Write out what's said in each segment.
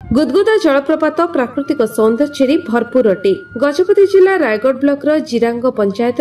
गुदगुदा जलप्रपात प्राकृतिक सौंदर्य भरपूर अटे। गजपति जिला रायगढ़ ब्लॉक जिरांग पंचायत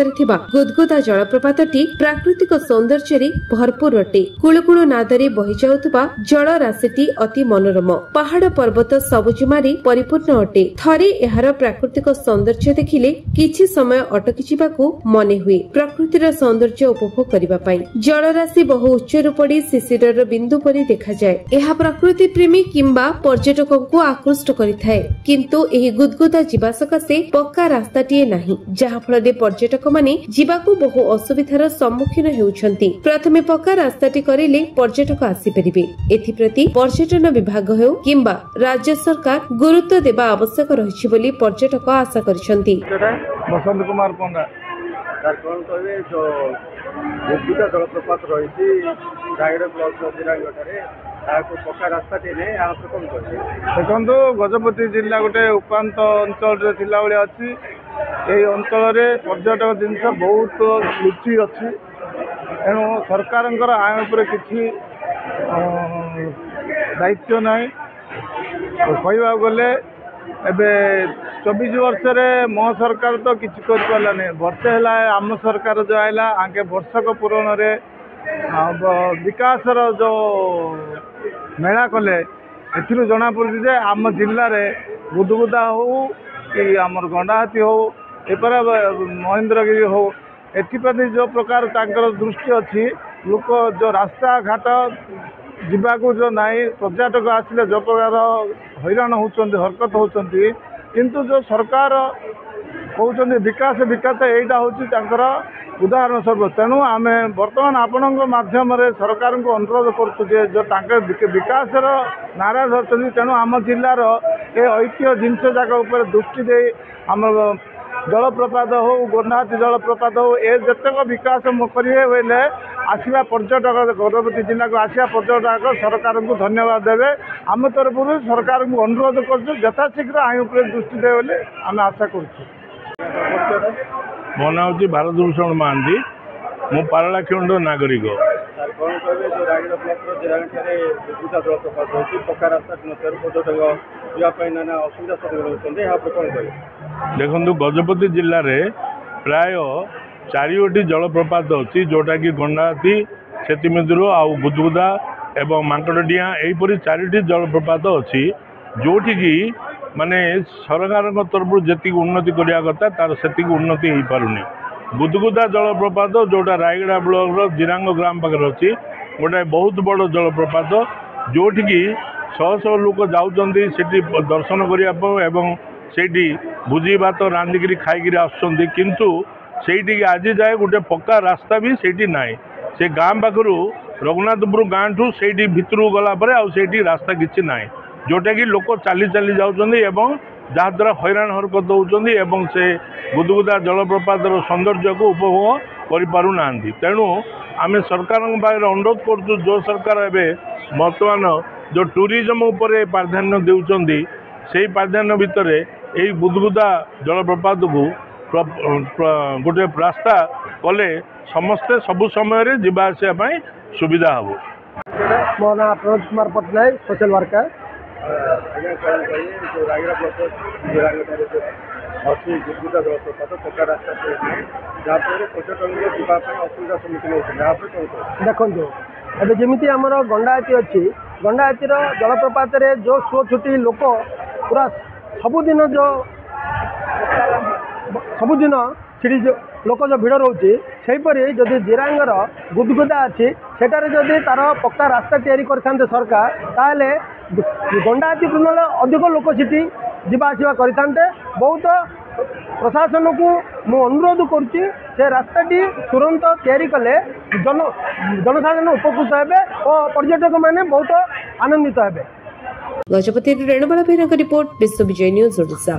गुदगुदा जलप्रपातटी प्राकृतिक सौंदर्य भरपूर अटे। कुळकुळ नादरे बहि जाउतबा जल राशिटी अति मनोरम। पहाड़ पर्वत सबुजिमारी परिपूर्ण अटे। थरे एहार प्राकृतिक सौंदर्य देखिले किछि समय अटकी जिबाकू मने हुए। प्रकृतिर सौंदर्य उपभोग करिबा पई जलराशि बहु उच्चरु पड़ी शिशिरर बिंदु परि देखा जाए। एहा प्रकृति प्रेमी किंबा पर्यटक को आकृष्ट करिथाए, किंतु एही गुदगुदा जिबा सकाशे पक्का रास्ताटीए नाही, जहा फଳରେ पर्यटक माने जिबाकू बहु असुविधार सम्मुखीन हेउछंती। प्रथमे पक्का रास्ताटी करिले पर्यटक आसी परिबे। एथिप्रति पर्यटन विभाग हेउ किंबा राज्य सरकार गुरुत्व देबा आवश्यक रहिछि बोली पर्यटक आशा करिसंती। बसंत कुमार पंडा सर कोन कहबे जो गुदगुदा जलप्रपात रहिछि रायगढ़ ब्लॉक जिरांगठारे पक्का रास्ता देखो गजपति जिला गोटे उपात अंचल जिला भाई अच्छी यही अंचल पर्यटक जिनस बहुत लुचि अच्छी एणु सरकार आय उपर किसी दायित्व ना कह गले एबे 24 वर्ष मो सरकार तो किसी कर वर्षे है आम सरकार जो आएगा आगे वर्षक पूरण विकासर जो मेला कले एथिरु जना पड़ुछि जे आम जिल्ला रे गुदगुदा हो कि आमर गंडाहाती हो एपर महेंद्रगिरी हो एथिप्रति जो प्रकार तांकर दृष्टि अच्छी लोक जो रास्ता घाट जीवाकू जो नाई पर्यटक आसिले जो प्रकार हैरान होउछन्ति हरकत होउछन्ति किंतु जो सरकार कहउछन्ति विकास विकास एटा होछि तांकर उदाहरण स्वरूप। तेणु आम बर्तमान आपण माध्यम सरकार को अनुरोध करुचे जो विकास नारा धरती। तेणु आम जिलार ये ऐतिह्य जिनस जाक दृष्टि दे आम जलप्रपात हो गंडाहाती जलप्रपात हो ए जतक विकास करेंगे आसवा पर्यटक गजपति जिला को आसवा पर्यटक सरकार को धन्यवाद देवे। आम तरफ सरकार को अनुरोध कर यथाशीघ्र आई उपर दृष्टि दे बोले आम आशा कर। मो ना हूँ भारत भूषण महांती मु पारलाखेमुंड नागरिक। देखो गजपति जिले में प्राय 4टी जलप्रपात अच्छी जोटा कि गंडाहाती सेतिमिद्रु आउ गुदगुदा एवं मांकड़डिया यहीपरी 4टी जलप्रपात अच्छी जोटि की माने सरकार तरफ जी उन्नति करने कथा तार से उन्नति हो पारुनी। गुदगुदा जलप्रपात जोटा रायगढ़ ब्लॉक जिरांग ग्राम पाखे अच्छी गोटे बहुत बड़ जलप्रपात जोटि की 100 लोक जाऊँगी दर्शन करने से भोजी भात रांधिकी खाई आसुँच किंतु से आज जाए गोटे पक्का रास्ता भी से ना से गाँ पाखु रघुनाथपुर गाँ ठू से भितर गलापर आठी रास्ता किसी ना जोटा कि लोक चाली चाली जाऊँगी जहाद्वारा हैरान हरकत होती से गुदगुदा जलप्रपात सौंदर्य को उपभोग करना। तेणु आम सरकार अनुरोध कर जो सरकार एवं बर्तमान जो टूरिज्म उपर प्राधान्य देउछंदी से प्राधान्य भितर यही गुदगुदा जलप्रपात को गोटे रास्ता कले समस्ते सबु समय जीवा आसा सुविधा हम। मो ना प्रमोद कुमार पट्टनायक सोशल वर्कर। गुदगुदा जलप्रपात पक्का रास्ता जहाँफल पर्यटक असुविधा सम्मुखीन होती देखो एवं जमी आमर गंडाहाती अच्छी गंडाहातीर जलप्रपात जो शो छुट्टी लोक पूरा सबुदिन सीढ़ी लोक जो भिड़ रोचे सेहीपरि जदि जिरांगर गुदगुदा अच्छी सेटारे जदि तार पक्का रास्ता तैयारी करते सरकार ताहले गंडाहाती तुलना अधिक लोक सीटी जीवा आसवा करते। बहुत प्रशासन को मु अनुरोध करुच्ची से रास्ताटी तुरंत तैयारी कले जनसाधारण उपकृत हेबे और पर्यटक माने बहुत आनंदित हेबे। गजपति रेणुबाला रिपोर्ट विश्व विजय न्यूज ओडिशा।